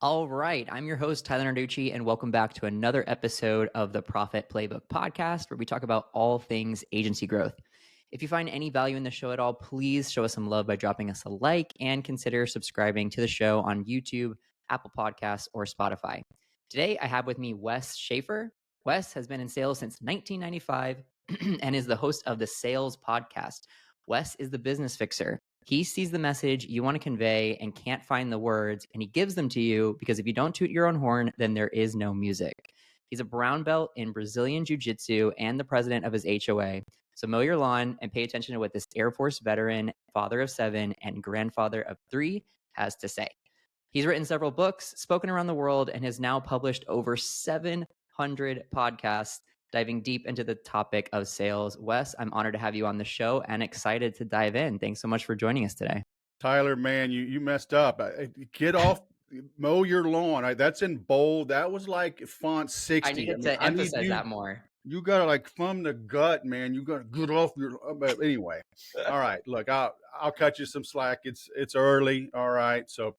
All right. I'm your host, Tyler Narducci, and welcome back to another episode of the Profit Playbook podcast, where we talk about all things agency growth. If you find any value in the show at all, please show us some love by dropping us a like and consider subscribing to the show on YouTube, Apple Podcasts, or Spotify. Today, I have with me Wes Schaeffer. Wes has been in sales since 1995 and is the host of the Sales Podcast. Wes is the business fixer. He sees the message you want to convey and can't find the words, and he gives them to you because if you don't toot your own horn, then there is no music. He's a brown belt in Brazilian Jiu-Jitsu and the president of his HOA. So mow your lawn and pay attention to what this Air Force veteran, father of 7, and grandfather of 3 has to say. He's written several books, spoken around the world, and has now published over 700 podcasts diving deep into the topic of sales. Wes, I'm honored to have you on the show and excited to dive in. Thanks so much for joining us today. Tyler, man, you messed up. Get off, mow your lawn. That's in bold. That was like font 60. I needed to emphasize that more. You gotta like from the gut, man. You gotta get off your. But anyway, all right. Look, I'll cut you some slack. It's early. All right. So,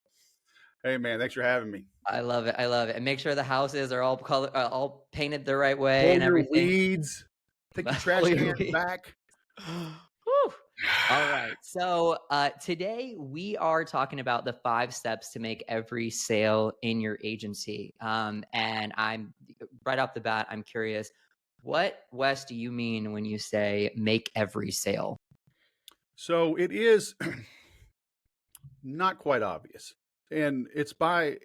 hey, man, thanks for having me. I love it. I love it. And make sure the houses are all painted the right way Pull and your everything. Weeds. Take the trash can back. Whew. All right. So today we are talking about the 5 steps to make every sale in your agency. And I'm right off the bat, I'm curious, what, Wes, do you mean when you say make every sale? So it is not quite obvious, and it's by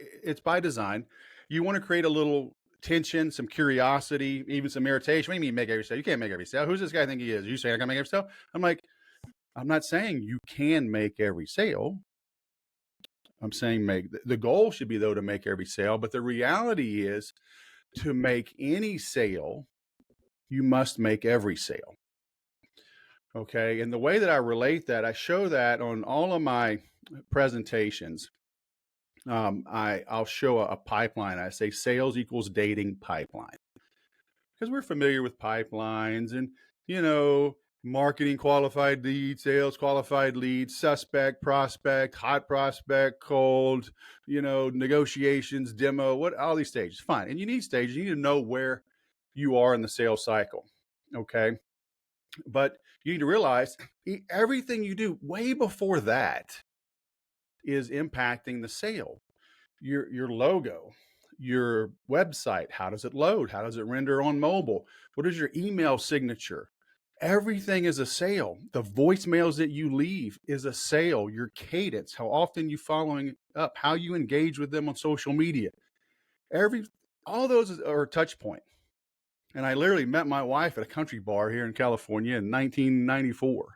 design. You want to create a little tension, some curiosity, even some irritation. What do you mean make every sale? You can't make every sale. Who's this guy think he is? You saying I can make every sale? I'm like, I'm not saying you can make every sale. I'm saying the goal should be though to make every sale, but the reality is to make any sale, you must make every sale. Okay. And the way that I relate that, I show that on all of my presentations. I'll show a pipeline. I say sales equals dating pipeline, because we're familiar with pipelines and, marketing qualified lead, sales qualified lead, suspect, prospect, hot prospect, cold, negotiations, demo, all these stages. Fine. And you need stages. You need to know where you are in the sales cycle. Okay. But you need to realize everything you do way before that is impacting the sale. Your logo, your website, how does it load? How does it render on mobile? What is your email signature? Everything is a sale. The voicemails that you leave is a sale. Your cadence, how often you following up, how you engage with them on social media. All those are a touch point. And I literally met my wife at a country bar here in California in 1994.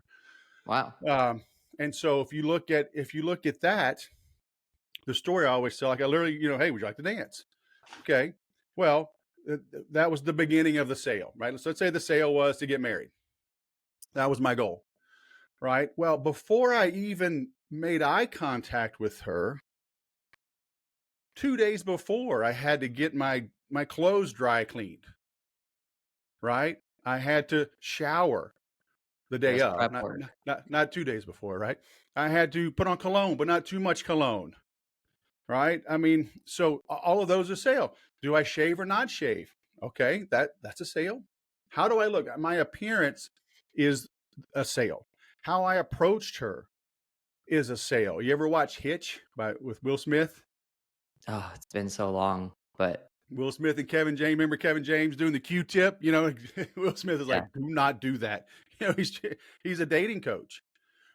Wow. And so if you look at that, the story I always tell, like I literally, hey, would you like to dance? Okay. Well, that was the beginning of the sale, right? So let's say the sale was to get married. That was my goal, right? Well, before I even made eye contact with her, 2 days before, I had to get my clothes dry cleaned, right? I had to shower the day of, not 2 days before, right? I had to put on cologne, but not too much cologne, right? I mean, so all of those are sale. Do I shave or not shave? Okay, that's a sale. How do I look? My appearance is a sale. How I approached her is a sale. You ever watch Hitch with Will Smith? Oh, it's been so long, but Will Smith and Kevin James. Remember Kevin James doing the Q-tip? Will Smith is like, do not do that. He's a dating coach,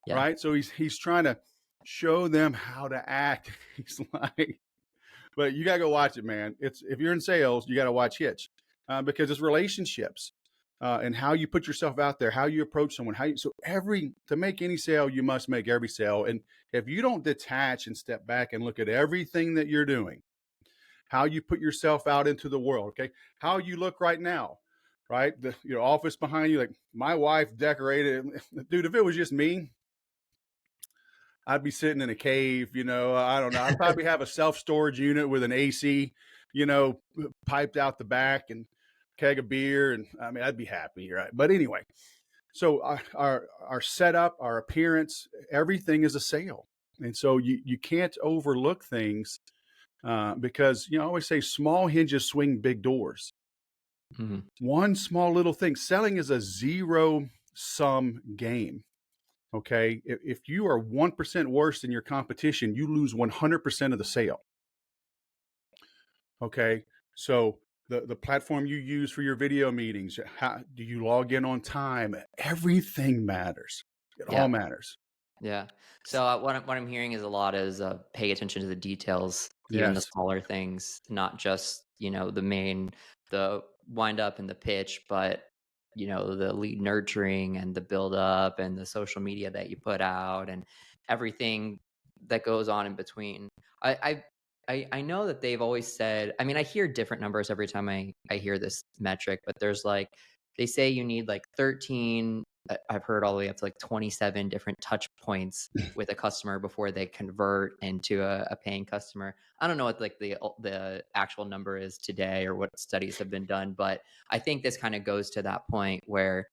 right? So he's trying to show them how to act. He's like, but you gotta go watch it, man. If you're in sales, you gotta watch Hitch because it's relationships and how you put yourself out there, how you approach someone, to make any sale, you must make every sale. And if you don't detach and step back and look at everything that you're doing, how you put yourself out into the world, okay? How you look right now, right? Your office behind you, like my wife decorated. Dude, if it was just me, I'd be sitting in a cave, I don't know. I'd probably have a self-storage unit with an AC, piped out the back and keg of beer. And I mean, I'd be happy, right? But anyway, so our setup, our appearance, everything is a sale. And so you can't overlook things because, I always say small hinges swing big doors. Mhm. One small little thing. Selling is a zero sum game. Okay. If you are 1% worse than your competition, you lose 100% of the sale. Okay. So the platform you use for your video meetings, how do you log in on time? Everything matters. It all Yeah. matters. Yeah. So what I'm hearing is a lot is pay attention to the details, even the Yes. smaller things, not just the wind up and the pitch, but the lead nurturing and the build up and the social media that you put out and everything that goes on in between. I know that they've always said. I mean, I hear different numbers every time I hear this metric, but there's like they say you need like 13. I've heard all the way up to like 27 different touch points with a customer before they convert into a paying customer. I don't know what like the actual number is today or what studies have been done, but I think this kind of goes to that point where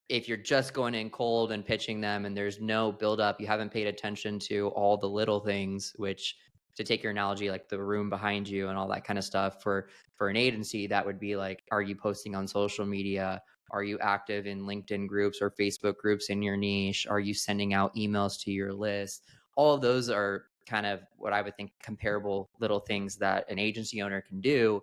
if you're just going in cold and pitching them and there's no build up, you haven't paid attention to all the little things, which to take your analogy, like the room behind you and all that kind of stuff for an agency, that would be like, are you posting on social media? Are you active in LinkedIn groups or Facebook groups in your niche? Are you sending out emails to your list? All of those are kind of what I would think comparable little things that an agency owner can do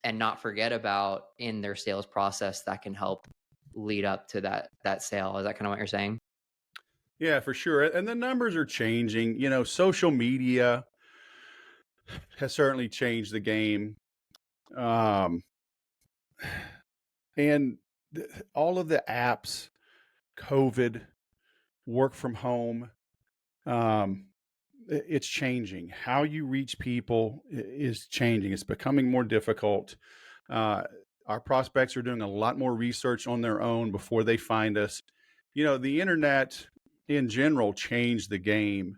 and not forget about in their sales process that can help lead up to that sale. Is that kind of what you're saying? Yeah, for sure. And the numbers are changing. Social media has certainly changed the game. Um, and all of the apps, COVID, work from home, um, it's changing. How you reach people is changing. It's becoming more difficult. Uh, our prospects are doing a lot more research on their own before they find us. The internet in general changed the game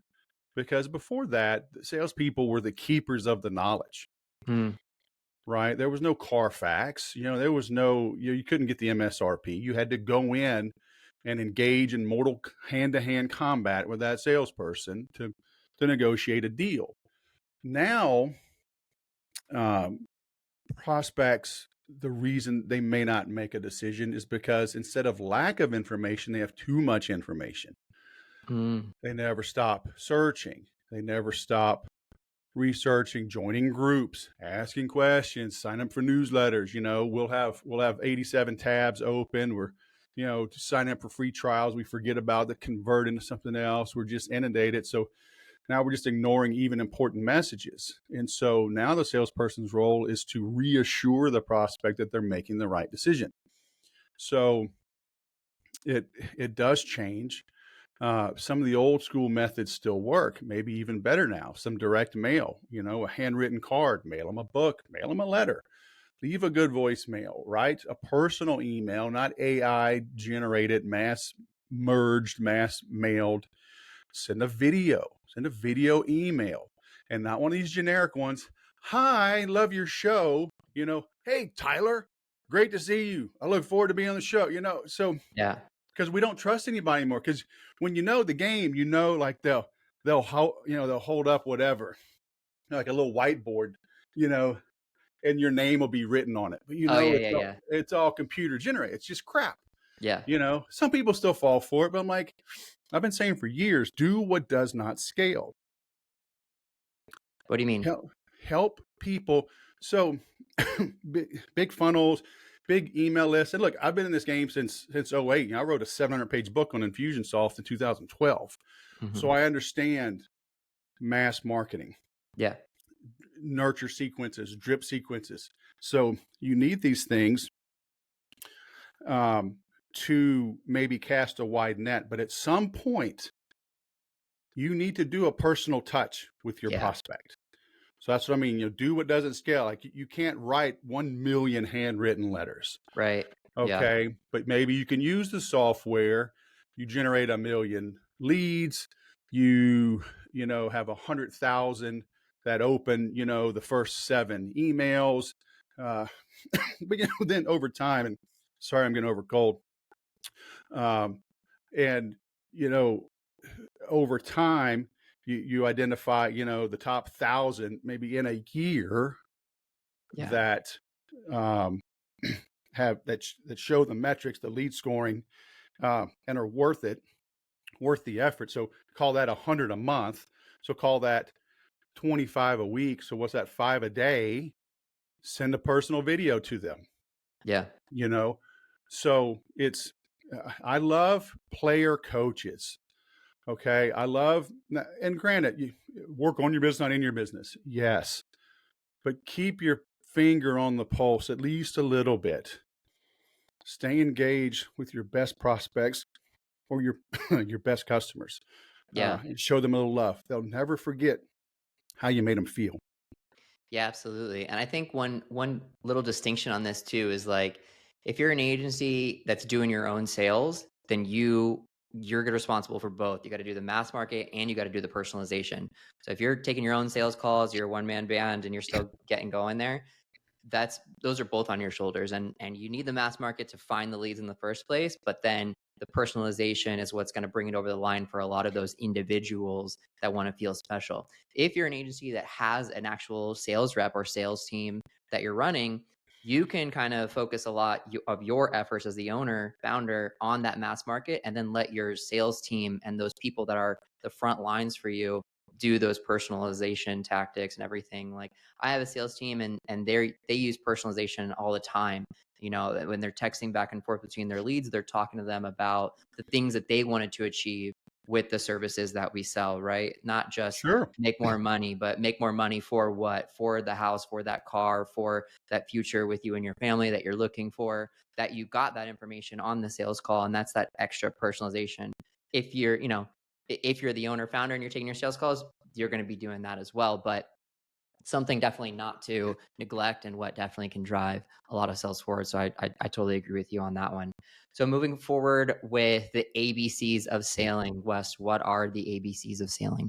because before that, the salespeople were the keepers of the knowledge, Mm, right? There was no Carfax. There was no, you couldn't get the MSRP. You had to go in and engage in mortal hand-to-hand combat with that salesperson to negotiate a deal. Now, um, prospects, the reason they may not make a decision is because instead of lack of information, they have too much information. mm, They never stop searching. They never stop researching, joining groups, asking questions, sign up for newsletters. We'll have 87 tabs open. We're to sign up for free trials. We forget about that, convert into something else. We're just inundated. So now we're just ignoring even important messages. And so now the salesperson's role is to reassure the prospect that they're making the right decision. So it does change. Some of the old school methods still work, maybe even better now. Some direct mail, a handwritten card, mail them a book, mail them a letter, leave a good voicemail, write a personal email, not AI generated, mass merged, mass mailed. Send a video email, and not one of these generic ones. Hi, love your show. Hey, Tyler, great to see you. I look forward to being on the show. So yeah. because we don't trust anybody anymore. Because when you know the game, like they'll hold up whatever, like a little whiteboard, you know, and your name will be written on it. But Oh yeah, it's yeah, all, yeah. it's all computer generated. It's just crap. Yeah. Some people still fall for it, but I'm like, I've been saying for years, do what does not scale. What do you mean? Help people. So big funnels, big email lists. And look, I've been in this game since 08. I wrote a 700-page book on Infusionsoft in 2012. So Mhm. I understand mass marketing, Yeah. nurture sequences, drip sequences. So you need these things to maybe cast a wide net, but at some point you need to do a personal touch with your Yeah. prospect. So that's what I mean. Do what doesn't scale. Like you can't write 1 million handwritten letters. Right. Yeah. Okay. But maybe you can use the software. You generate 1 million leads. Have 100,000 that open, the first 7 emails. But then over time, and sorry, I'm getting over cold. Um, and, over time, You identify, the top 1,000 maybe in a year Yeah. that um, that show the metrics, the lead scoring, and are worth the effort. So call that 100 a month. So call that 25 a week. So what's that? 5 a day. Send a personal video to them. Yeah. So it's I love player coaches. Okay, I love, and granted, you work on your business, not in your business. Yes, but keep your finger on the pulse at least a little bit. Stay engaged with your best prospects or your your best customers, Yeah. and show them a little love. They'll never forget how you made them feel. Yeah, absolutely. And I think one little distinction on this too is like if you're an agency that's doing your own sales, then you're responsible for both. You got to do the mass market and you got to do the personalization. So if you're taking your own sales calls, you're a one man band and you're still getting going there, those are both on your shoulders, and you need the mass market to find the leads in the first place, but then the personalization is what's going to bring it over the line for a lot of those individuals that want to feel special. If you're an agency that has an actual sales rep or sales team that you're running, you can kind of focus a lot of your efforts as the owner founder on that mass market, and then let your sales team and those people that are the front lines for you do those personalization tactics and everything. Like I have a sales team and they use personalization all the time. When they're texting back and forth between their leads, they're talking to them about the things that they wanted to achieve with the services that we sell, right? Not just Sure. make more money, but make more money for what? For the house, for that car, for that future with you and your family that you're looking for, that you got that information on the sales call. And that's that extra personalization. If you're the owner founder and you're taking your sales calls, you're going to be doing that as well. But something definitely not to neglect, and what definitely can drive a lot of sales forward. So I totally agree with you on that one. So moving forward with the ABCs of sailing, Wes, what are the ABCs of sailing?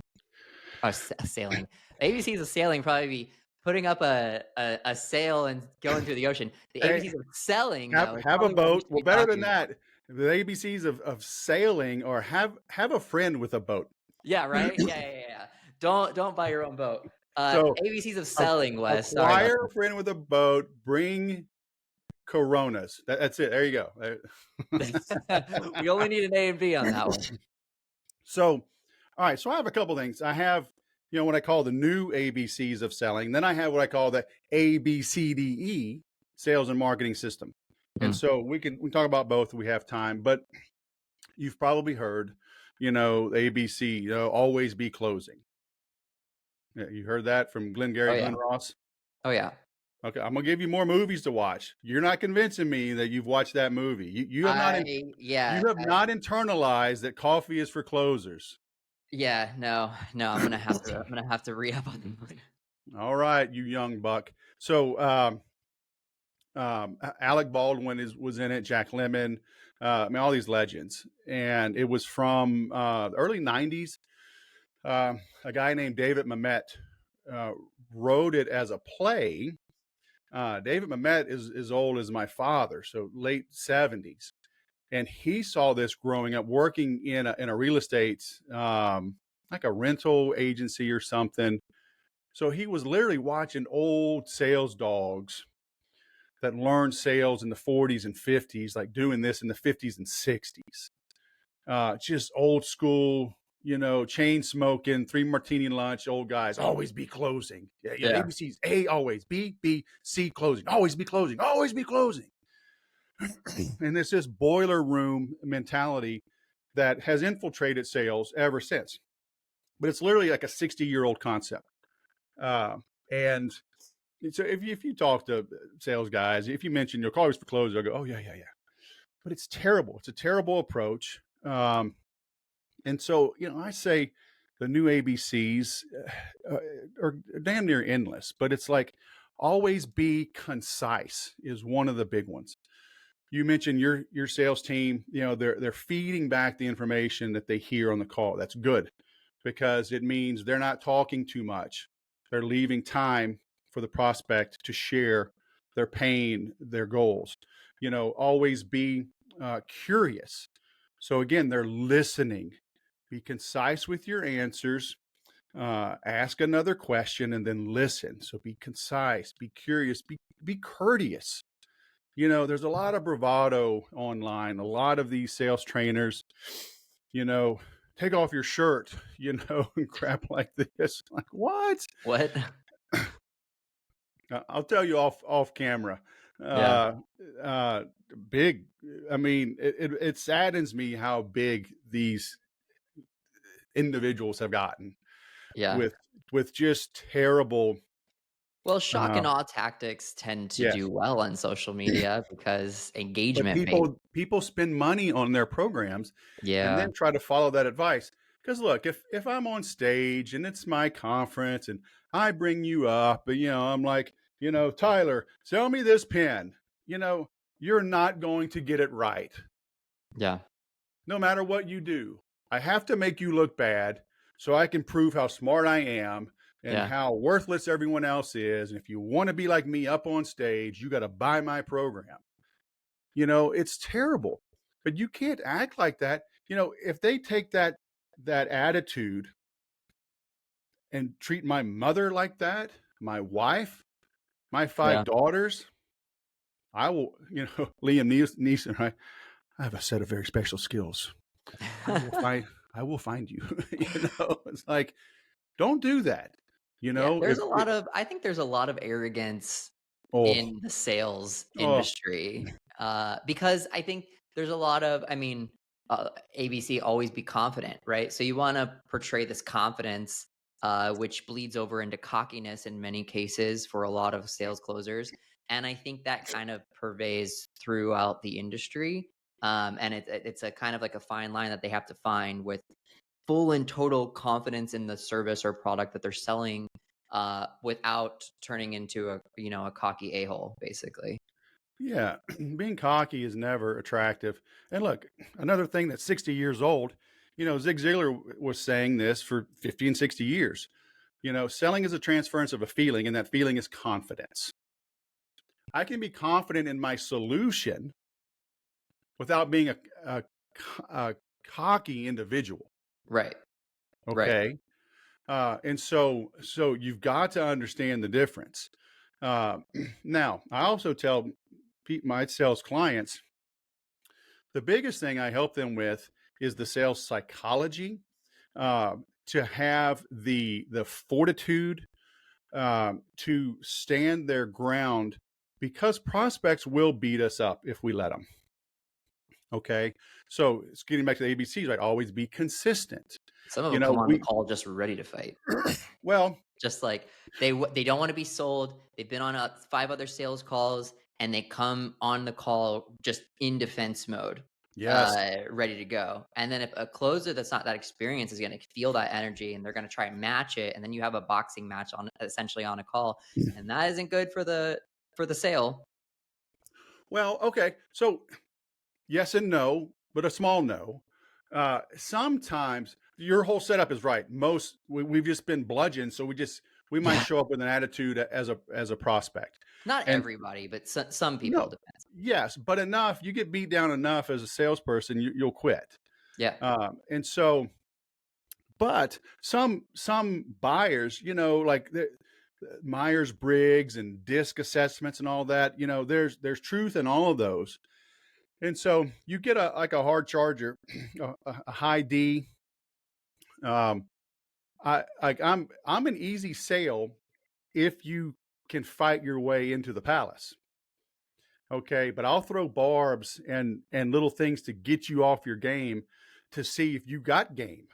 Sailing. ABCs of sailing probably be putting up a sail and going through the ocean. The Hey, ABCs of selling, have though, is have a probably what we boat. should Well, be better than talking about. that, the ABCs of sailing, or have a friend with a boat. Yeah, right. Yeah. Don't buy your own boat. So ABCs of selling, Wes. Sorry about acquire a friend with a boat. Bring Coronas. That's it. There you go. that. We only need an A and B on that one. So, all right. So I have a couple things. I have, what I call the new ABCs of selling. Then I have what I call the ABCDE sales and marketing system. And Hmm. so we can talk about both if we have time. But you've probably heard, ABC. Always be closing. Yeah, you heard that from Oh Glengarry yeah. Glen Ross. Oh yeah. Okay, I'm gonna give you more movies to watch. You're not convincing me that you've watched that movie. You have not Yeah. you have not internalized that coffee is for closers. Yeah. No. I'm gonna have to re up on the movie. All right, you young buck. So Alec Baldwin was in it. Jack Lemmon. All these legends, and it was from the early '90s. A guy named David Mamet uh, wrote it as a play. David Mamet is as old as my father, so late 70s. And he saw this growing up, working in a real estate, like a rental agency or something. So he was literally watching old sales dogs that learned sales in the 40s and 50s, like doing this in the 50s and 60s. Just old school, chain smoking, 3 martini lunch, old guys, always be closing. Yeah, Yeah. ABC's A, always B, B, C, closing, always be closing, always be closing. And it's this boiler room mentality that has infiltrated sales ever since. But it's literally like a 60-year-old concept. And so if you talk to sales guys, if you mention your call for closers, they'll go, oh, yeah. But it's terrible. It's a terrible approach. And so, I say the new ABCs are damn near endless, but it's like always be concise is one of the big ones. You mentioned your sales team, they're feeding back the information that they hear on the call. That's good because it means they're not talking too much. They're leaving time for the prospect to share their pain, their goals. Always be curious. So again, they're listening. Be concise with your answers. ask another question and then listen. So be concise, be curious, be courteous. There's a lot of bravado online, a lot of these sales trainers, you know, take off your shirt, and crap like this. Like, what? What? I'll tell you off camera. Yeah. Uh, big. I mean, it saddens me how big these individuals have gotten Yeah. with just terrible. Well, shock Uh, and awe tactics tend to yes, do well on social media because but engagement base. people spend money on their programs and Yeah. then try to follow that advice. Because look, if I'm on stage and it's my conference and I bring you up, and I'm like, Tyler, sell me this pen. You know, you're not going to get it right, Yeah. no matter what you do. I have to make you look bad so I can prove how smart I am and Yeah. how worthless everyone else is. And if you want to be like me up on stage, you got to buy my program. It's terrible, but you can't act like that. If they take that attitude and treat my mother like that, my wife, my Yeah. 5 daughters, I will, Liam Neeson, right? I have a set of very special skills. I will find, I will find you. It's like, don't do that. Yeah, If it, I think there's a lot of arrogance oh, in the sales oh, industry, because I think there's a lot of, I mean, ABC, always be confident, right? So you want to portray this confidence, which bleeds over into cockiness in many cases for a lot of sales closers. And I think that kind of pervades throughout the industry. And it's a kind of like a fine line that they have to find with full and total confidence in the service or product that they're selling, without turning into a cocky a-hole, basically. yeah, being cocky is never attractive. And look, another thing that's 60 years old, Zig Ziglar was saying this for 50 and 60 years. Selling is a transference of a feeling, and that feeling is confidence. I can be confident in my solution without being a, a cocky individual. Right. Right. Okay. And so you've got to understand the difference. Uh, Now, I also tell my sales clients, the biggest thing I help them with is the sales psychology, to have the fortitude, to stand their ground, because prospects will beat us up if we let them. Okay, so it's getting back to the ABCs, right? Always be consistent. Some of You them know, come on the we call just ready to fight. well, Just like they don't want to be sold. They've been on 5 other sales calls, and they come on the call just in defense mode, yes, ready to go. And then if a closer that's not that experienced is going to feel that energy, and they're going to try and match it, and then you have a boxing match on essentially on a call, and that isn't good for the sale. well, okay, so yes and no, but a small no. Sometimes your whole setup is right. We've just been bludgeoned, so we might Yeah, show up with an attitude as a prospect. not And everybody, but some people, no, depends. yes, but enough. You get beat down enough as a salesperson, you'll quit. Yeah, And so, but some buyers, like the Myers Briggs and disc assessments and all that, there's truth in all of those. And so you get a hard charger, a high D. Um, I'm an easy sale if you can fight your way into the palace. Okay, but I'll throw barbs and little things to get you off your game to see if you got game.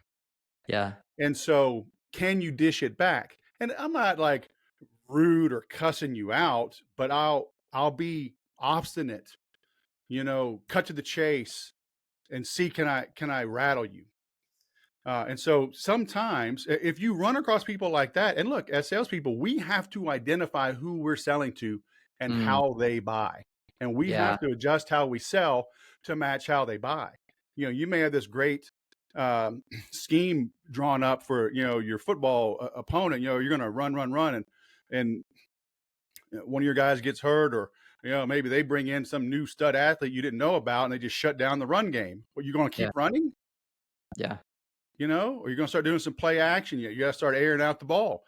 yeah, And so, can you dish it back? And I'm not like rude or cussing you out, but I'll be obstinate, cut to the chase and see, can I rattle you? And so sometimes if you run across people like that, and look, as salespeople, we have to identify who we're selling to and mm, how they buy. And we yeah, have to adjust how we sell to match how they buy. You may have this great scheme drawn up for, your football opponent. You're going to run, and one of your guys gets hurt, or maybe they bring in some new stud athlete you didn't know about, and they just shut down the run game. Well, you going to yeah, keep running? yeah. or you're going to start doing some play action. You got to start airing out the ball.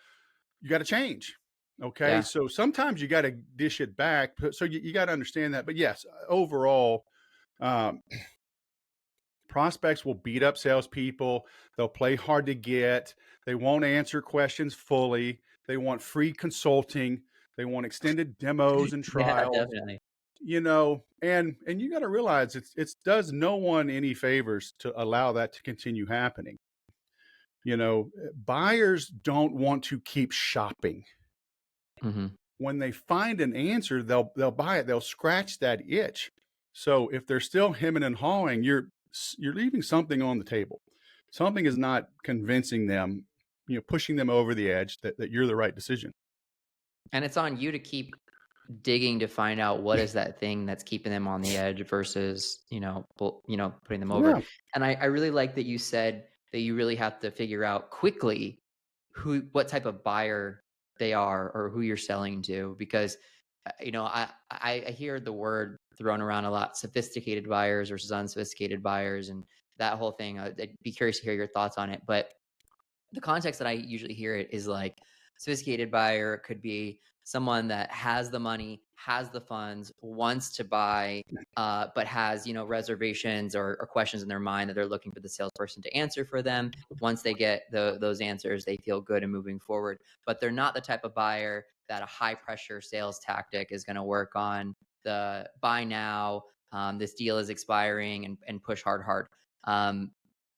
You got to change. Okay. Yeah. So sometimes you got to dish it back. So you got to understand that. But yes, overall, um, prospects will beat up salespeople. They'll play hard to get. They won't answer questions fully. They want free consulting. They want extended demos and Yeah, trials. definitely. And you got to realize it does no one any favors to allow that to continue happening. Buyers don't want to keep shopping. Mm-hmm. When they find an answer, they'll buy it. They'll scratch that itch. So if they're still hemming and hawing, you're leaving something on the table. Something is not convincing them, pushing them over the edge that you're the right decision. And it's on you to keep digging to find out what is that thing that's keeping them on the edge versus, putting them over. Yeah. And I really like that you said that you really have to figure out quickly what type of buyer they are or who you're selling to, because I hear the word thrown around a lot, sophisticated buyers versus unsophisticated buyers, and that whole thing. I'd be curious to hear your thoughts on it. But the context that I usually hear it is like sophisticated buyer could be someone that has the money, has the funds, wants to buy, but has, reservations or questions in their mind that they're looking for the salesperson to answer for them. Once they get those answers, they feel good and moving forward. But they're not the type of buyer that a high pressure sales tactic is going to work on. The buy now, this deal is expiring, and push hard.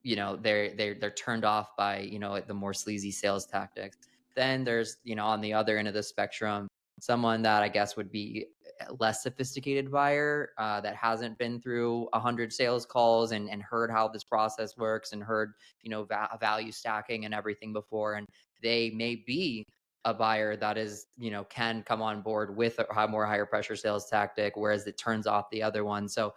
They're turned off by the more sleazy sales tactics. Then there's on the other end of the spectrum, someone that I guess would be a less sophisticated buyer, that hasn't been through 100 sales calls and heard how this process works and heard value stacking and everything before, and they may be a buyer that is can come on board with a more higher pressure sales tactic, whereas it turns off the other one. So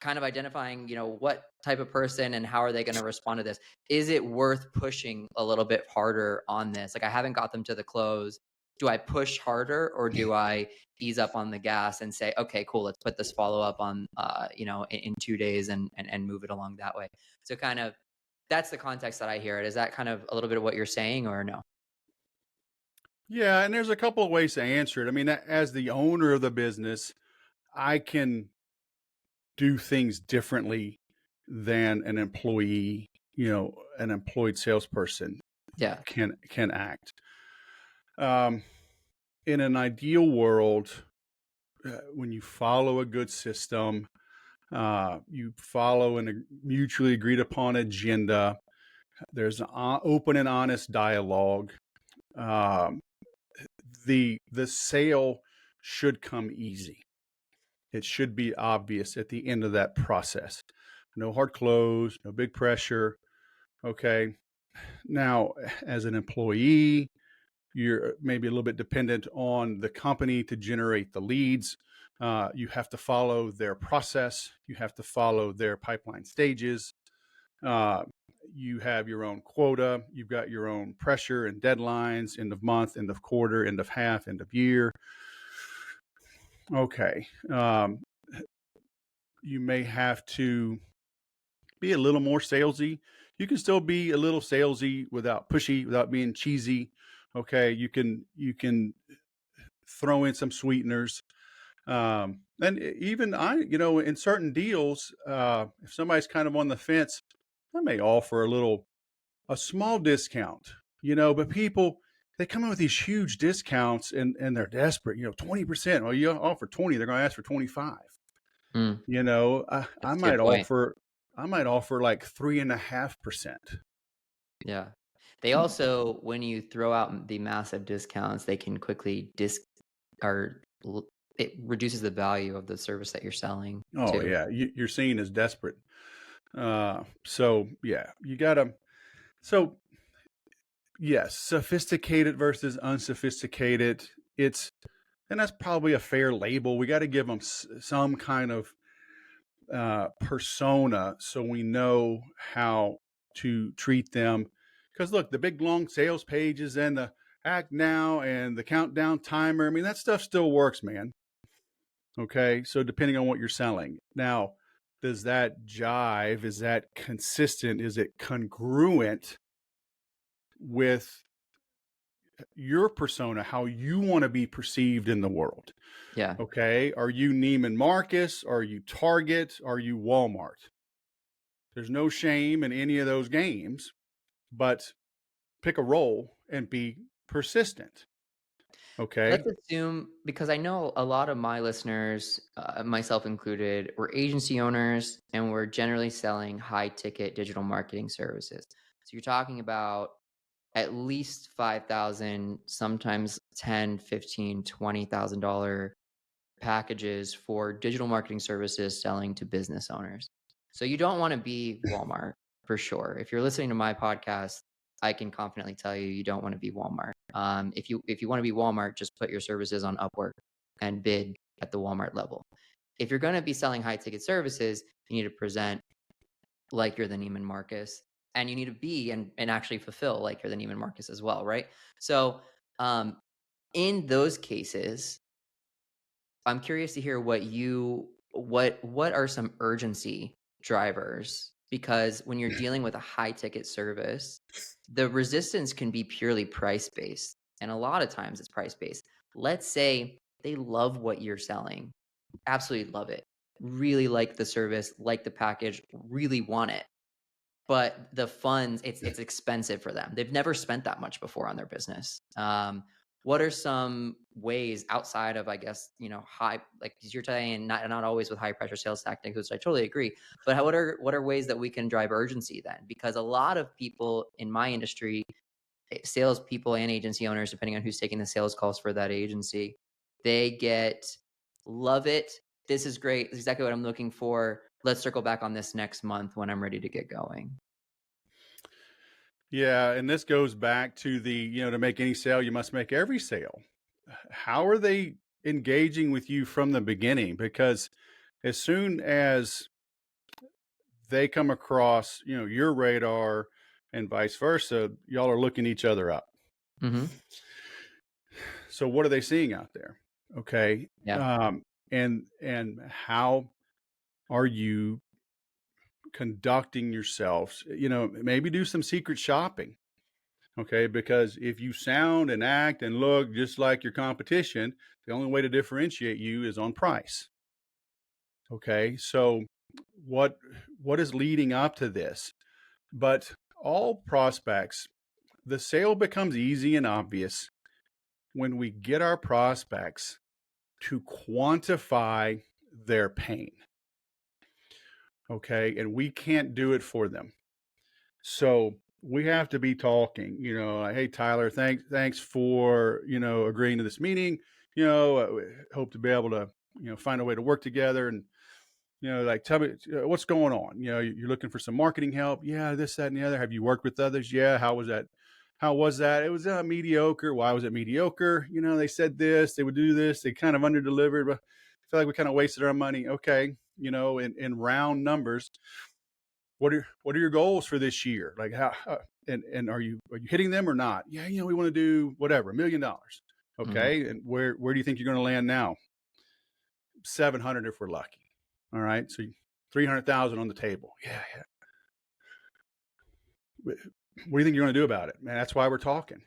kind of identifying, what type of person and how are they going to respond to this? Is it worth pushing a little bit harder on this? Like, I haven't got them to the close. Do I push harder or do I ease up on the gas and say, okay, cool, let's put this follow up on, in 2 days and move it along that way? So kind of that's the context that I hear it. Is that kind of a little bit of what you're saying or no? Yeah. And there's a couple of ways to answer it. I mean, as the owner of the business, I can do things differently than an employee, an employed salesperson Yeah. can act. In an ideal world, when you follow a good system, you follow a mutually agreed upon agenda, there's an open and honest dialogue. The sale should come easy. It should be obvious at the end of that process. No hard close, no big pressure. Okay. Now, as an employee, you're maybe a little bit dependent on the company to generate the leads. You have to follow their process. You have to follow their pipeline stages. You have your own quota. You've got your own pressure and deadlines, end of month, end of quarter, end of half, end of year. Okay. You may have to be a little more salesy. You can still be a little salesy without pushy, without being cheesy. Okay. You can throw in some sweeteners. And even in certain deals, if somebody's kind of on the fence, I may offer a small discount, but people, they come in with these huge discounts and they're desperate, 20%. Well, you offer 20, they're going to ask for 25. Mm, I that's a good might point. offer like 3.5%. Yeah. They also, when you throw out the massive discounts, they can quickly or it reduces the value of the service that you're selling Oh too. yeah. You're seen as desperate. So yeah, so yes, sophisticated versus unsophisticated. And that's probably a fair label. We got to give them some kind of persona so we know how to treat them. Because look, the big long sales pages and the act now and the countdown timer, I mean, that stuff still works, man. Okay. So depending on what you're selling. Now, does that jive? Is that consistent? Is it congruent with your persona, how you want to be perceived in the world? Yeah. Okay. Are you Neiman Marcus? Are you Target? Are you Walmart? There's no shame in any of those games, but pick a role and be persistent. Okay. Let's assume, because I know a lot of my listeners, myself included, we're agency owners and we're generally selling high ticket digital marketing services. So you're talking about at least 5,000, sometimes 10, 15, $20,000 packages for digital marketing services selling to business owners. So you don't want to be Walmart for sure. If you're listening to my podcast, I can confidently tell you you don't want to be Walmart. If you want to be Walmart, just put your services on Upwork and bid at the Walmart level. If you're going to be selling high ticket services, you need to present like you're the Neiman Marcus, and you need to be and actually fulfill like you're the Neiman Marcus as well, right? So in those cases, I'm curious to hear what are some urgency drivers, because when you're dealing with a high ticket service, the resistance can be purely price based, and a lot of times it's price based. Let's say they love what you're selling, absolutely love it, really like the service, like the package, really want it, but the funds, it's expensive for them. They've never spent that much before on their business. What are some ways outside of, I guess, high, like 'cause you're saying not always with high pressure sales tactics, which I totally agree. But what are ways that we can drive urgency then? Because a lot of people in my industry, salespeople and agency owners, depending on who's taking the sales calls for that agency, they get love it. This is great. This is exactly what I'm looking for. Let's circle back on this next month when I'm ready to get going. Yeah. And this goes back to to make any sale, you must make every sale. How are they engaging with you from the beginning? Because as soon as they come across, your radar and vice versa, y'all are looking each other up. Mm-hmm. So what are they seeing out there? Okay. Yeah. And how are you conducting yourselves? Maybe do some secret shopping. Okay. Because if you sound and act and look just like your competition, the only way to differentiate you is on price. Okay. So what is leading up to this? But all prospects, the sale becomes easy and obvious when we get our prospects to quantify their pain. Okay. And we can't do it for them. So we have to be talking, like, hey, Tyler, thanks for, agreeing to this meeting. Hope to be able to, find a way to work together and, like, tell me what's going on. You're looking for some marketing help. Yeah. This, that, and the other. Have you worked with others? Yeah. How was that? It was mediocre. Why was it mediocre? They said this, they would do this. They kind of under-delivered, but I feel like we kind of wasted our money. Okay. In round numbers, what are your goals for this year? Like how, and are you hitting them or not? Yeah. We want to do whatever, $1 million. Okay. Mm-hmm. And where do you think you're going to land now? 700 if we're lucky. All right. So 300,000 on the table. Yeah. Yeah. What do you think you're going to do about it, man? That's why we're talking.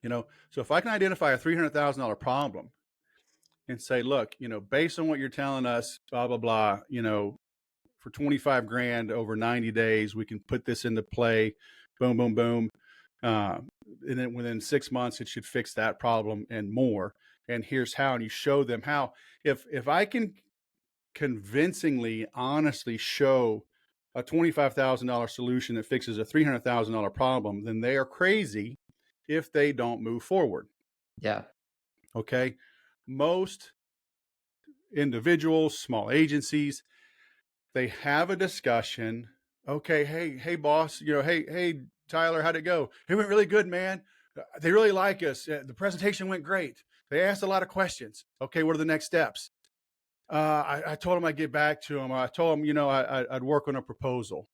So if I can identify a $300,000 problem and say, look, based on what you're telling us, blah, blah, blah, for 25 grand over 90 days, we can put this into play. Boom, boom, boom. And then within 6 months, it should fix that problem and more. And here's how. And you show them how. If I can convincingly, honestly show a $25,000 solution that fixes a $300,000 problem, then they are crazy if they don't move forward. Yeah. Okay. Most individuals, small agencies, they have a discussion. Okay. Hey, boss, hey, Tyler, how'd it go? It went really good, man. They really like us. The presentation went great. They asked a lot of questions. Okay. What are the next steps? I told them I'd get back to them. I told them, I'd work on a proposal.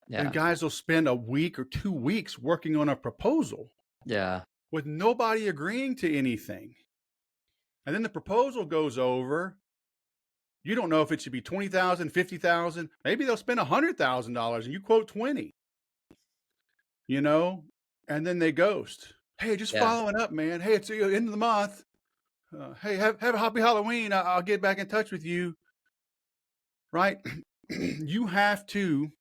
Yeah. And guys will spend a week or 2 weeks working on a proposal. Yeah. With nobody agreeing to anything. And then the proposal goes over You don't know if it should be 20,000, 50,000. Maybe they'll spend $100,000 and you quote 20, you know, and then they ghost. Hey, just Yeah. following up, man. Hey, it's the end of the month. Hey, have a happy Halloween. I'll get back in touch with you. Right? You have to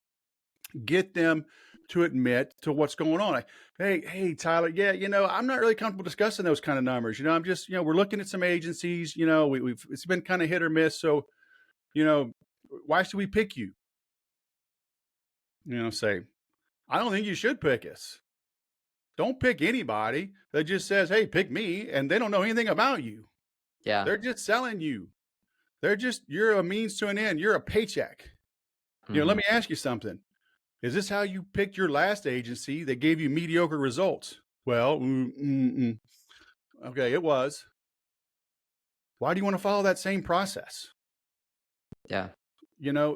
get them to admit to what's going on. Like, hey, Tyler. Yeah, I'm not really comfortable discussing those kind of numbers. I'm just, we're looking at some agencies. We've it's been kind of hit or miss. So, why should we pick you? Say, I don't think you should pick us. Don't pick anybody that just says, hey, pick me, and they don't know anything about you. Yeah. They're just selling you. You're a means to an end. You're a paycheck. Let me ask you something. Is this how you picked your last agency that gave you mediocre results? Well, okay, it was. Why do you want to follow that same process? Yeah.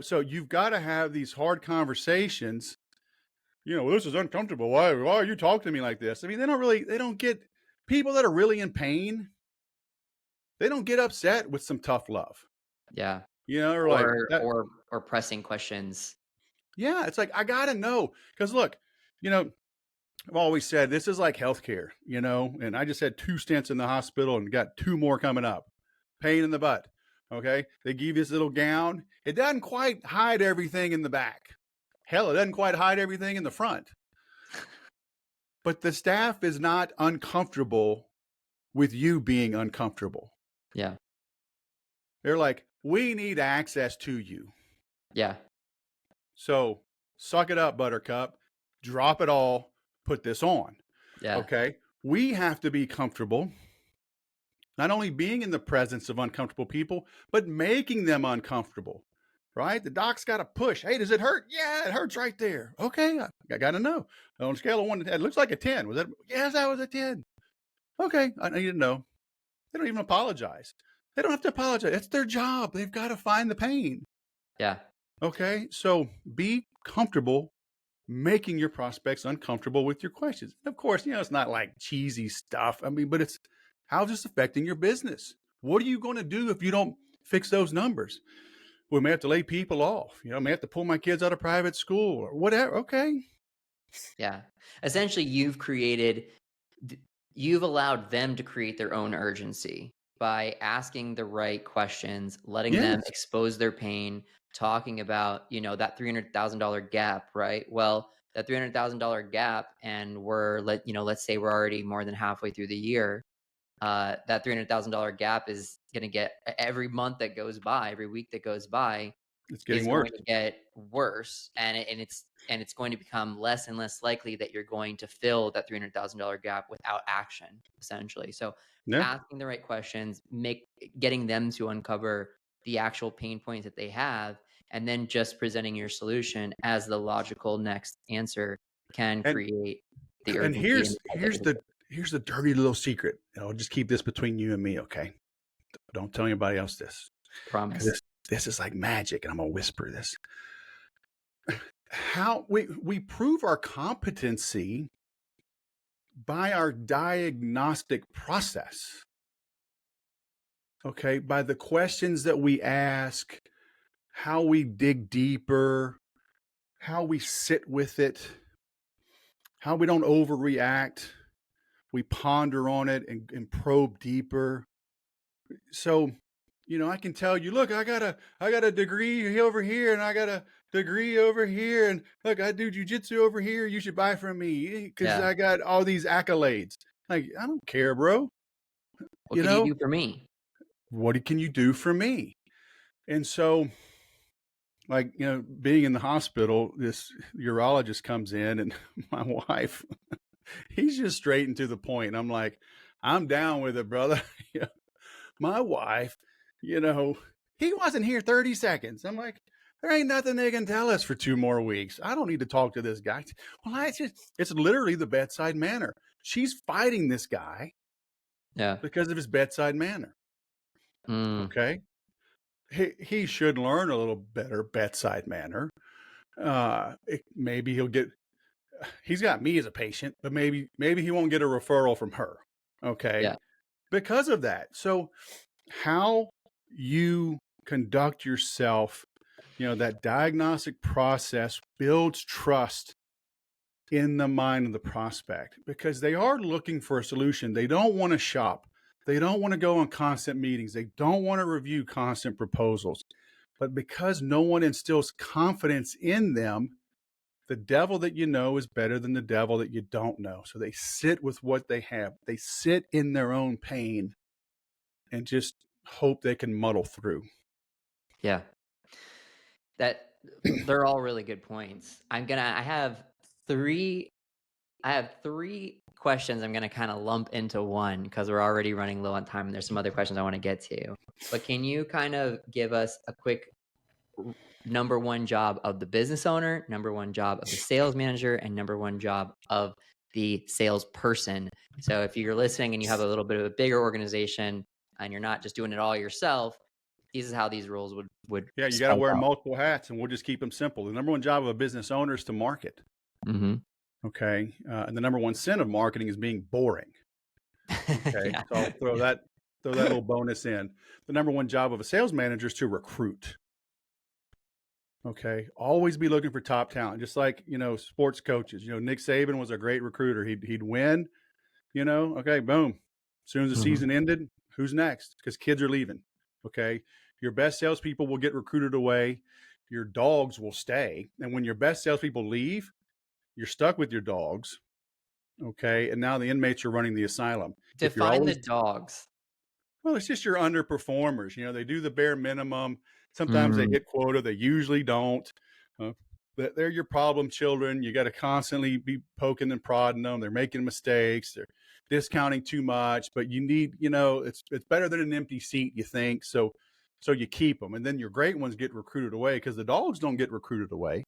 So you've got to have these hard conversations. This is uncomfortable. Why are you talking to me like this? I mean, they don't get people that are really in pain. They don't get upset with some tough love. Yeah. Or pressing questions. Yeah, it's like, I got to know. Because look, I've always said this is like healthcare, and I just had 2 stints in the hospital and got 2 more coming up. Pain in the butt. Okay. They give you this little gown. It doesn't quite hide everything in the back. Hell, it doesn't quite hide everything in the front. But the staff is not uncomfortable with you being uncomfortable. Yeah. They're like, we need access to you. Yeah. So suck it up, Buttercup. Drop it all. Put this on. Yeah. Okay. We have to be comfortable, not only being in the presence of uncomfortable people, but making them uncomfortable, right? The doc's got to push. Hey, does it hurt? Yeah, it hurts right there. Okay. I got to know. On a scale of 1 to 10, it looks like a 10. Was that? Yes, that was a 10. Okay. I need to know. They don't even apologize. They don't have to apologize. It's their job. They've got to find the pain. Yeah. Okay. So be comfortable making your prospects uncomfortable with your questions. Of course, it's not like cheesy stuff. I mean, but it's how's this affecting your business? What are you going to do if you don't fix those numbers? We may have to lay people off. I may have to pull my kids out of private school or whatever. Okay. Yeah. Essentially, you've allowed them to create their own urgency by asking the right questions, letting them Yes. expose their pain, talking about, that $300,000 gap, right? Well, that $300,000 gap, and let's say we're already more than halfway through the year. That $300,000 gap is going to get every month that goes by, every week that goes by, It's getting is worse. going to get worse, and it's going to become less and less likely that you're going to fill that $300,000 gap without action, essentially. So Yeah. asking the right questions, getting them to uncover the actual pain points that they have, and then just presenting your solution as the logical next answer can create the And urgency. here's the dirty little secret. I'll just keep this between you and me, okay? Don't tell anybody else this. Promise. This is like magic, and I'm gonna whisper this. How we prove our competency by our diagnostic process. Okay, by the questions that we ask, how we dig deeper, how we sit with it, how we don't overreact. We ponder on it and probe deeper. So, I can tell you, look, I got a degree over here and I got a degree over here. And look, I do jujitsu over here. You should buy from me because I got all these accolades. Like, I don't care, bro. What can you do for me? What can you do for me? And so, like, being in the hospital, this urologist comes in and my wife, he's just straight and to the point. And I'm like, I'm down with it, brother. My wife, he wasn't here 30 seconds. I'm like, there ain't nothing they can tell us for 2 more weeks. I don't need to talk to this guy. Well, it's literally the bedside manner. She's fighting this guy because of his bedside manner. Okay. He should learn a little better bedside manner. Maybe he's got me as a patient, but maybe he won't get a referral from her. Okay. Yeah. Because of that. So how you conduct yourself, that diagnostic process builds trust in the mind of the prospect, because they are looking for a solution. They don't want to shop. They don't want to go on constant meetings. They don't want to review constant proposals. But because no one instills confidence in them, the devil that you know is better than the devil that you don't know. So they sit with what they have. They sit in their own pain and just hope they can muddle through. Yeah. They're all really good points. I have three questions I'm gonna kind of lump into one, because we're already running low on time and there's some other questions I want to get to. But can you kind of give us a quick number one job of the business owner, number one job of the sales manager, and number one job of the salesperson? So if you're listening and you have a little bit of a bigger organization and you're not just doing it all yourself, this is how these rules would Yeah, you got to wear out. multiple hats, and we'll just keep them simple. The number one job of a business owner is to market. Mm-hmm. Okay. And the number one sin of marketing is being boring. Okay. Yeah. So I'll throw that little bonus in. The number one job of a sales manager is to recruit. Okay. Always be looking for top talent, just like, sports coaches. Nick Saban was a great recruiter. He'd win, okay, boom. As soon as the season ended, who's next? Because kids are leaving. Okay. Your best salespeople will get recruited away. Your dogs will stay. And when your best salespeople leave, you're stuck with your dogs. Okay. And now the inmates are running the asylum. Define the dogs. Well, it's just your underperformers. They do the bare minimum. Sometimes they hit quota. They usually don't. They're your problem children. You got to constantly be poking and prodding them. They're making mistakes. They're discounting too much. But you need, it's better than an empty seat, you think. So you keep them. And then your great ones get recruited away, because the dogs don't get recruited away.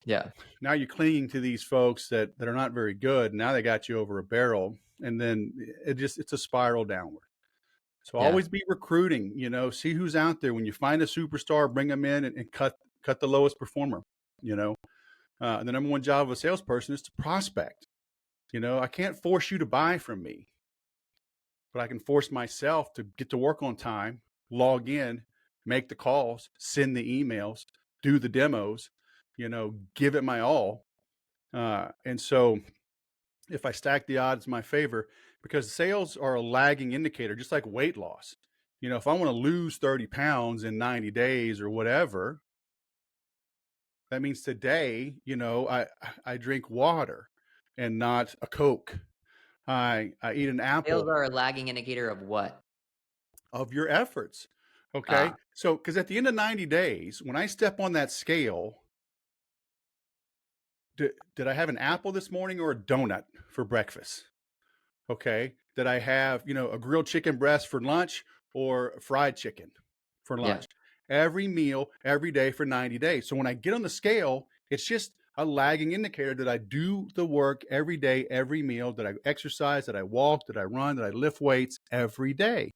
Yeah. Now you're clinging to these folks that are not very good. Now they got you over a barrel. And then it's a spiral downward. So always be recruiting, see who's out there. When you find a superstar, bring them in and cut the lowest performer, and the number one job of a salesperson is to prospect. I can't force you to buy from me, but I can force myself to get to work on time, log in, make the calls, send the emails, do the demos, give it my all. And so if I stack the odds in my favor, because sales are a lagging indicator, just like weight loss. If I want to lose 30 pounds in 90 days or whatever, that means today, I drink water and not a Coke. I eat an apple. Sales are a lagging indicator of what? Of your efforts. Okay. So, because at the end of 90 days, when I step on that scale, did I have an apple this morning or a donut for breakfast? Okay. Did I have, a grilled chicken breast for lunch or fried chicken for lunch? Yeah. Every meal, every day for 90 days. So when I get on the scale, it's just a lagging indicator that I do the work every day, every meal, that I exercise, that I walk, that I run, that I lift weights every day.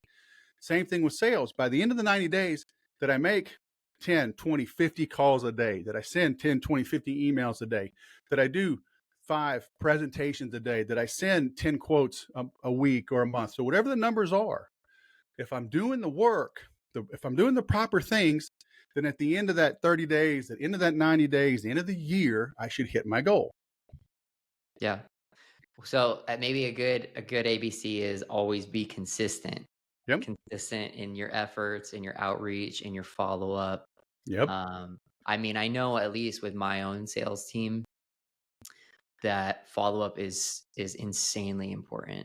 Same thing with sales. By the end of the 90 days, that I make 10, 20, 50 calls a day, that I send 10, 20, 50 emails a day, that I do 5 presentations a day, that I send 10 quotes a week or a month. So whatever the numbers are, if I'm doing the work, if I'm doing the proper things, then at the end of that 30 days, at the end of that 90 days, the end of the year, I should hit my goal. Yeah. So maybe a good ABC is always be consistent. Yep. Consistent in your efforts, in your outreach, in your follow-up. Yep. I mean, I know at least with my own sales team that follow-up is insanely important.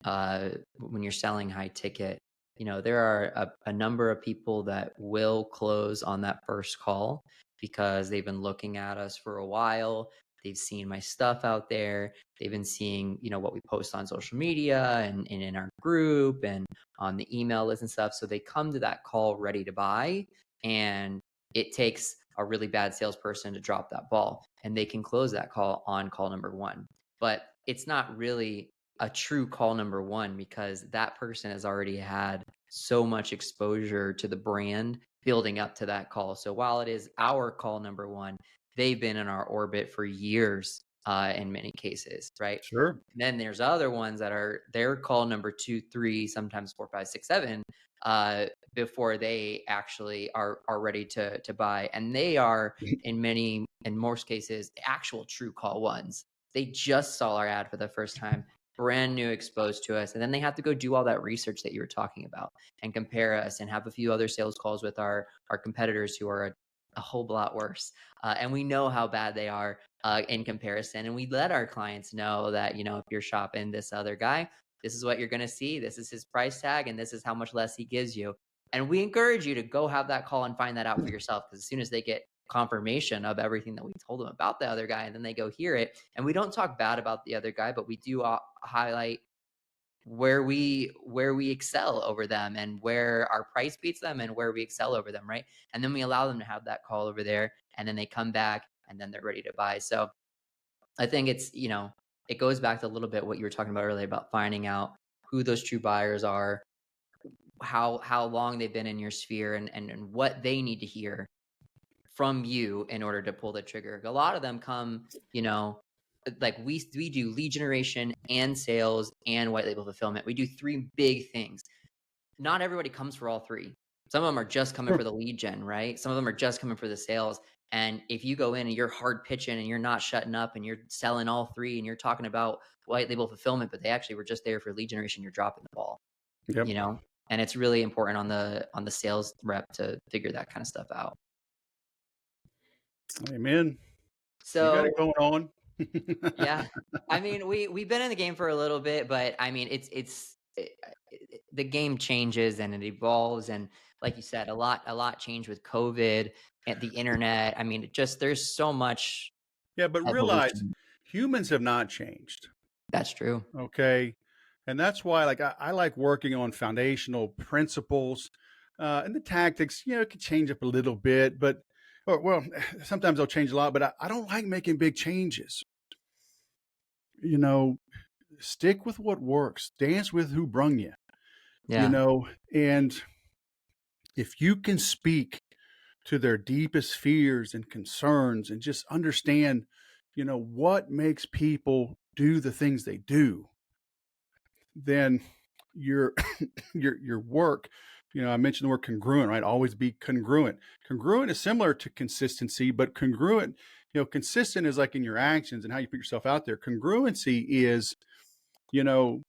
When you're selling high ticket, there are a number of people that will close on that first call because they've been looking at us for a while. They've seen my stuff out there. They've been seeing, what we post on social media and in our group and on the email list and stuff. So they come to that call ready to buy, and it takes a really bad salesperson to drop that ball, and they can close that call on call number 1. But it's not really a true call number 1, because that person has already had so much exposure to the brand building up to that call. So while it is our call number 1, they've been in our orbit for years in many cases, right? Sure. And then there's other ones that are their call number 2, 3, sometimes 4, 5, 6, 7, uh, before they actually are ready to buy, and they are in most cases the actual true call ones. They just saw our ad for the first time, brand new, exposed to us, and then they have to go do all that research that you were talking about and compare us and have a few other sales calls with our competitors who are a whole lot worse. And we know how bad they are in comparison. And we let our clients know that, if you're shopping this other guy, this is what you're going to see. This is his price tag, and this is how much less he gives you. And we encourage you to go have that call and find that out for yourself. Because as soon as they get confirmation of everything that we told them about the other guy, and then they go hear it, and we don't talk bad about the other guy, but we do highlight where we excel over them and where our price beats them and where we excel over them, right? And then we allow them to have that call over there, and then they come back and then they're ready to buy. So I think it goes back to a little bit what you were talking about earlier about finding out who those true buyers are, how long they've been in your sphere, and what they need to hear from you in order to pull the trigger. A lot of them come, like we do lead generation and sales and white label fulfillment. We do 3 big things. Not everybody comes for all 3. Some of them are just coming for the lead gen, right? Some of them are just coming for the sales. And if you go in and you're hard pitching and you're not shutting up and you're selling all 3 and you're talking about white label fulfillment, but they actually were just there for lead generation, you're dropping the ball, Yep. And it's really important on the sales rep to figure that kind of stuff out. Amen. You got it So going on. yeah, I mean, we've been in the game for a little bit, but I mean, the game changes and it evolves, and like you said, a lot changed with COVID and the internet. I mean, there's so much Yeah, but realize evolution. humans have not changed. That's true. Okay. And that's why, like, I like working on foundational principles, and the tactics, it could change up a little bit, but, well, sometimes they'll change a lot, but I don't like making big changes. You know, Stick with what works, dance with who brung you, Yeah, and if you can speak to their deepest fears and concerns and just understand, what makes people do the things they do, then your your work, I mentioned the word congruent, right? Always be congruent. Congruent is similar to consistency, but congruent, consistent is like in your actions and how you put yourself out there. Congruency is, you know,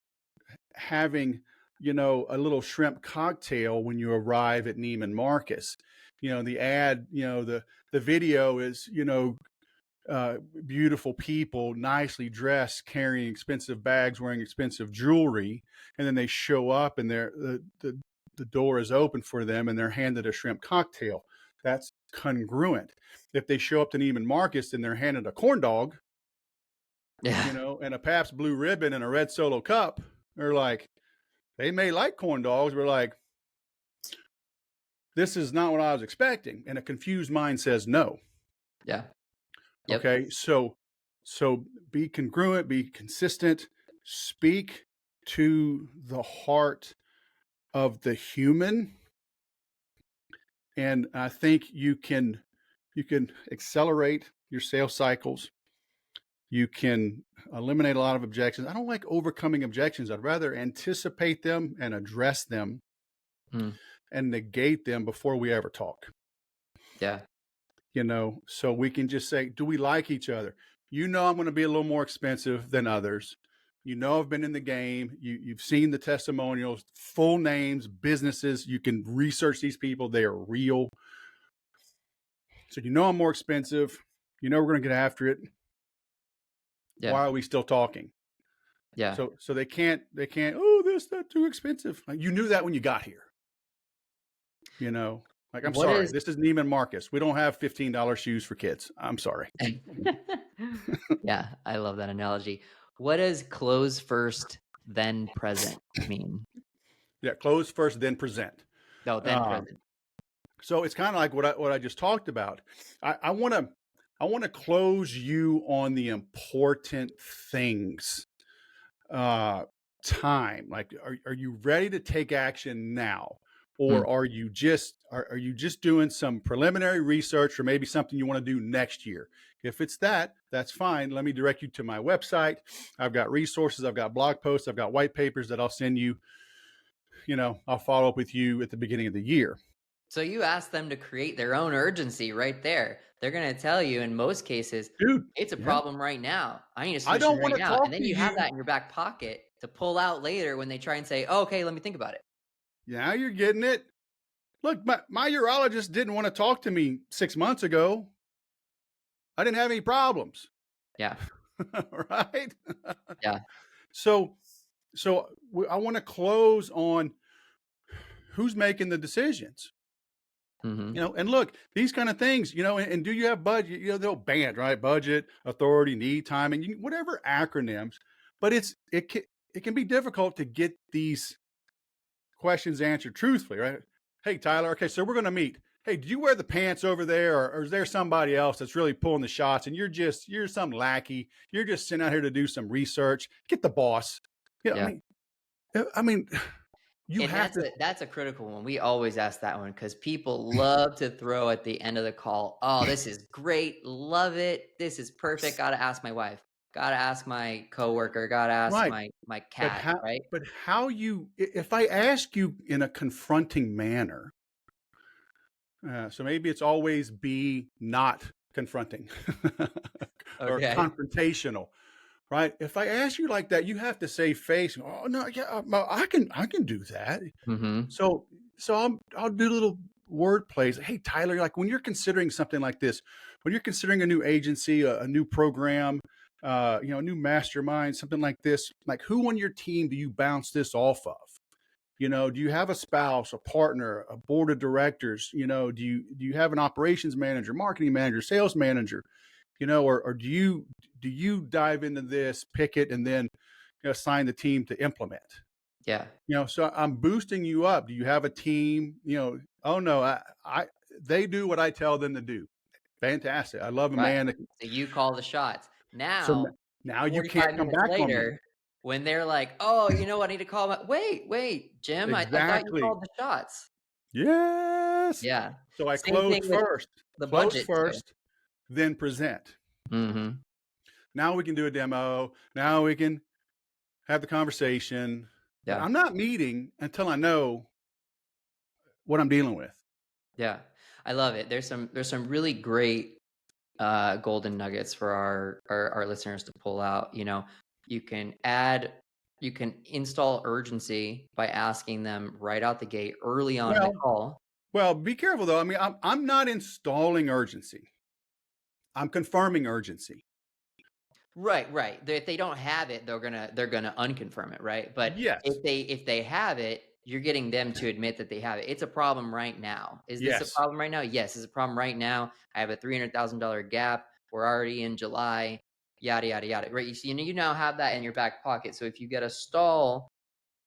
having, a little shrimp cocktail when you arrive at Neiman Marcus. The ad, the video is, beautiful people, nicely dressed, carrying expensive bags, wearing expensive jewelry, and then they show up and the door is open for them and they're handed a shrimp cocktail. That's congruent. If they show up to Neiman Marcus and they're handed a corn dog, yeah, and a Pabst Blue Ribbon and a red Solo cup, they're like, they may like corn dogs, but like, this is not what I was expecting. And a confused mind says no. yeah, yep, Okay, so be congruent, be consistent, speak to the heart of the human, and I think you can accelerate your sales cycles. You can eliminate a lot of objections. I don't like overcoming objections. I'd rather anticipate them and address them mm, and negate them before we ever talk. yeah, So we can just say, do we like each other? I'm going to be a little more expensive than others. I've been in the game. You've seen the testimonials, full names, businesses. You can research these people. They are real. So I'm more expensive. We're going to get after it. yeah, Why are we still talking? yeah. So they can't, oh, that's too expensive. You knew that when you got here. Like, I'm What sorry, is this is Neiman Marcus. We don't have $15 shoes for kids. I'm sorry. Yeah, I love that analogy. What does close first, then present mean? Yeah, close first, then present. No, then Um, present. so it's kind of like what I just talked about. I want to close you on the important things. Time, like, are you ready to take action now, Mm. or are you just doing some preliminary research or maybe something you want to do next year? If it's that, that's fine. Let me direct you to my website. I've got resources, I've got blog posts, I've got white papers that I'll send you. I'll follow up with you at the beginning of the year. So you ask them to create their own urgency right there. They're going to tell you in most cases, Dude, it's a yeah. problem right now. I need a I solution don't want right to now. And talk then to you have you. that in your back pocket to pull out later when they try and say, oh, okay, let me think about it. Now you're getting it. Look, my urologist didn't want to talk to me 6 months ago. I didn't have any problems. Yeah. Right? Yeah. So I want to close on who's making the decisions. Mm-hmm. And look, these kind of things, and do you have budget? They'll band, right? Budget, authority, need, timing, whatever acronyms. But it can be difficult to get these questions answered truthfully, right? Hey, Tyler, okay, so we're going to meet. Hey, do you wear the pants over there, or is there somebody else that's really pulling the shots, and you're some lackey? You're just sent out here to do some research. Get the boss. Yeah. I mean, you And have to. that's a critical one. We always ask that one because people love to throw at the end of the call, oh, this is great. Love it. This is perfect. Got to ask my wife. Got to ask my coworker. Got to ask Right. my But cat, right? how if I ask you in a confronting manner, so maybe it's always be not confronting or Okay. confrontational, right? If I ask you like that, you have to say face. Oh no, yeah, no, I can do that. Mm-hmm. So I'll do little word plays. Hey Tyler, like when you're considering something like this, when you're considering a new agency, a new program, a new mastermind, something like this, like who on your team do you bounce this off of? Do you have a spouse, a partner, a board of directors? Do you have an operations manager, marketing manager, sales manager? Or do you dive into this, pick it, and then assign the team to implement? Yeah. So I'm boosting you up. Do you have a team? Oh no, they do what I tell them to do. Fantastic. I love a Right. man that, So you call the shots. so Now, now you 45 can't come minutes back on me. later, when they're like, oh, I need to call my wait, Jim, I thought you Exactly. called the shots. Yes. Yeah. So I Same close thing with first, the budget too. then present. Mm-hmm. Now we can do a demo. Now we can have the conversation. But Yeah. I'm not meeting until I know what I'm dealing with. Yeah. I love it. There's some really great golden nuggets for our listeners to pull out. You can install urgency by asking them right out the gate early on in the call. Well, be careful though. I mean, I'm not installing urgency. I'm confirming urgency. Right. If they don't have it, they're gonna unconfirm it, right? But Yes. if they have it, you're getting them to admit that they have it. It's a problem right now. Is this a Yes. problem right now? Yes, it's a problem right now. I have a $300,000 gap. We're already in July. Yada yada yada. Right? You now have that in your back pocket. So if you get a stall,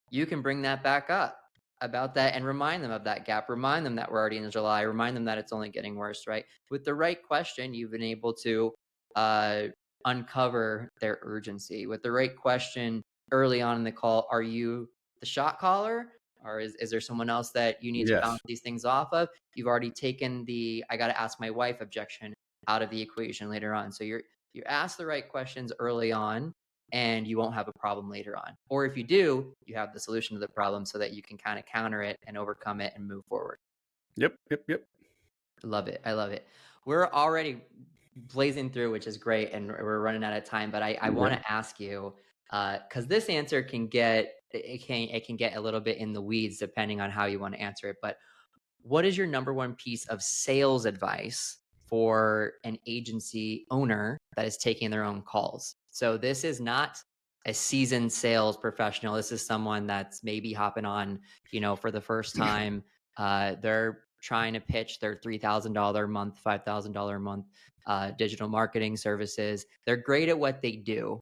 you can bring that back up about that and remind them of that gap. Remind them that we're already in July. Remind them that it's only getting worse. Right? With the right question, you've been able to uh, uncover their urgency. With the right question early on in the call, are you the shot caller? Or is there someone else that you need to Yes. bounce these things off of? You've already taken the I got to ask my wife objection out of the equation later on. So you ask the right questions early on, and you won't have a problem later on. Or if you do, you have the solution to the problem so that you can kind of counter it and overcome it and move forward. Yep. Love it. I love it. We're already blazing through, which is great, and we're running out of time. But I want to ask you, because this answer can get a little bit in the weeds depending on how you want to answer it. But what is your number one piece of sales advice for an agency owner that is taking their own calls? So this is not a seasoned sales professional. This is someone that's maybe hopping on, for the first time. They're trying to pitch their $3,000 a month, $5,000 a month digital marketing services. They're great at what they do.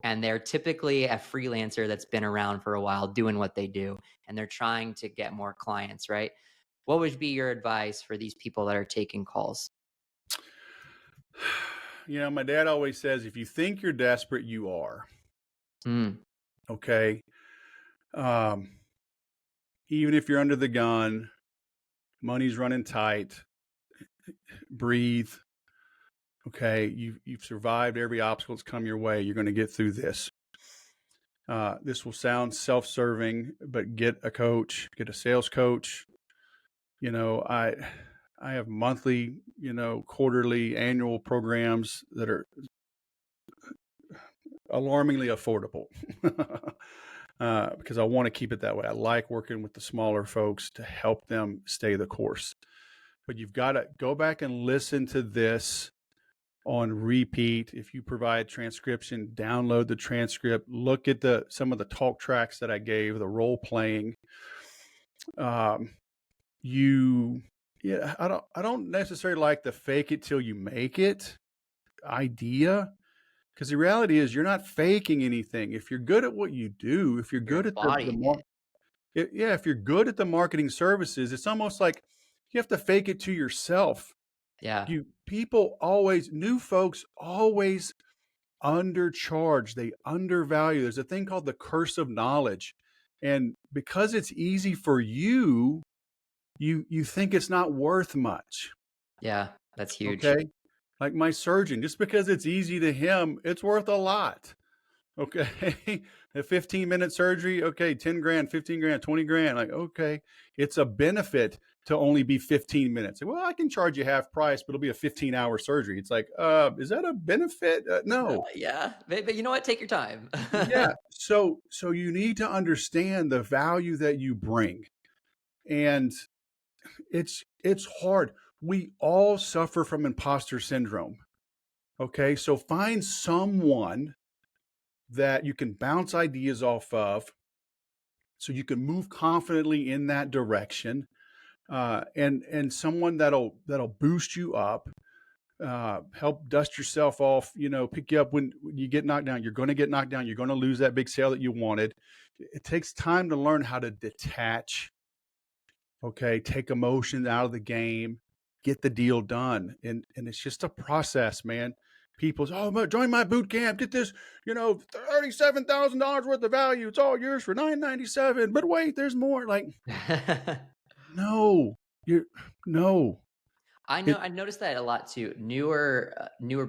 And they're typically a freelancer that's been around for a while doing what they do. And they're trying to get more clients, right? What would be your advice for these people that are taking calls? My dad always says, if you think you're desperate, you are. Mm. Okay. even if you're under the gun, money's running tight, breathe. Okay, you've survived every obstacle that's come your way. You're going to get through this. This will sound self-serving, but get a coach, get a sales coach. I have monthly, quarterly, annual programs that are alarmingly affordable because I want to keep it that way. I like working with the smaller folks to help them stay the course. But you've got to go back and listen to this on repeat. If you provide transcription, download the transcript, look at some of the talk tracks that I gave, the role playing. I don't necessarily like the fake it till you make it idea, because the reality is you're not faking anything. If you're good at what you do, if you're good at if you're good at the marketing services, it's almost like you have to fake it to yourself. Yeah. New folks always undercharge. They undervalue. There's a thing called the curse of knowledge. And because it's easy for you, you think it's not worth much. Yeah, that's huge. Okay. Like my surgeon, just because it's easy to him, it's worth a lot. Okay. A 15-minute surgery. Okay. 10 grand, 15 grand, 20 grand. Like, okay. It's a benefit to only be 15 minutes. Well, I can charge you half price, but it'll be a 15-hour surgery. It's like, is that a benefit? No. Yeah. But you know what? Take your time. Yeah. So you need to understand the value that you bring. And it's hard. We all suffer from imposter syndrome. Okay. So find someone that you can bounce ideas off of so you can move confidently in that direction. And someone that'll boost you up, help dust yourself off, pick you up when you get knocked down. You're going to get knocked down. You're going to lose that big sale that you wanted. It takes time to learn how to detach. Okay. Take emotion out of the game, get the deal done. And it's just a process, man. People say, oh, join my boot camp, get this, $37,000 worth of value. It's all yours for $997. But wait, there's more. Like, no. I know. I noticed that a lot too. Newer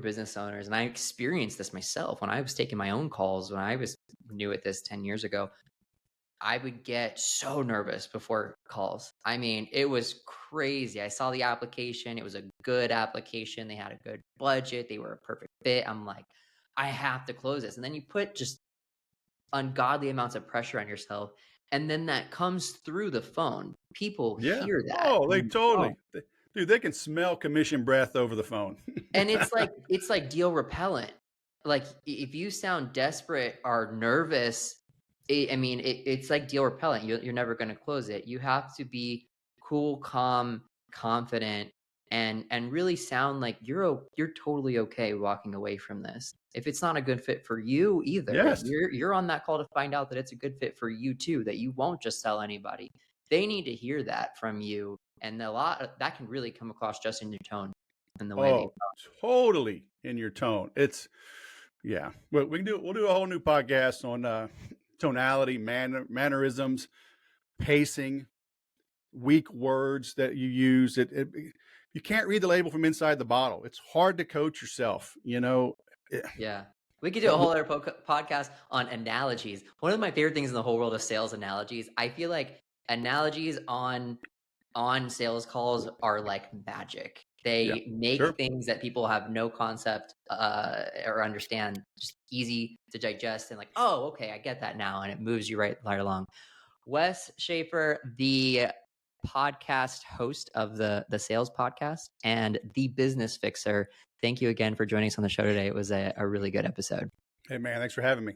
business owners, and I experienced this myself when I was taking my own calls when I was new at this 10 years ago. I would get so nervous before calls. I mean, it was crazy. I saw the application. It was a good application. They had a good budget. They were a perfect fit. I'm like, I have to close this. And then you put just ungodly amounts of pressure on yourself. And then that comes through the phone. People hear that. Oh, they totally, dude, they can smell commission breath over the phone. And it's like deal repellent. Like if you sound desperate or nervous, it's like deal repellent. You're never going to close it. You have to be cool, calm, confident, and really sound like you're totally okay walking away from this. If it's not a good fit for you either, Yes. you're on that call to find out that it's a good fit for you too, that you won't just sell anybody. They need to hear that from you. And that can really come across just in your tone and the way they talk. Totally in your tone. Well, we'll do a whole new podcast on tonality, mannerisms, pacing, weak words that you use. You can't read the label from inside the bottle. It's hard to coach yourself, Yeah. We could do a whole other podcast on analogies. One of my favorite things in the whole world of sales analogies, I feel like analogies on sales calls are like magic. They make things that people have no concept or understand just easy to digest and like, oh, okay, I get that now. And it moves you right along. Wes Schaeffer, the podcast host of the Sales Podcast and the Business Fixer. Thank you again for joining us on the show today. It was a really good episode. Hey, man, thanks for having me.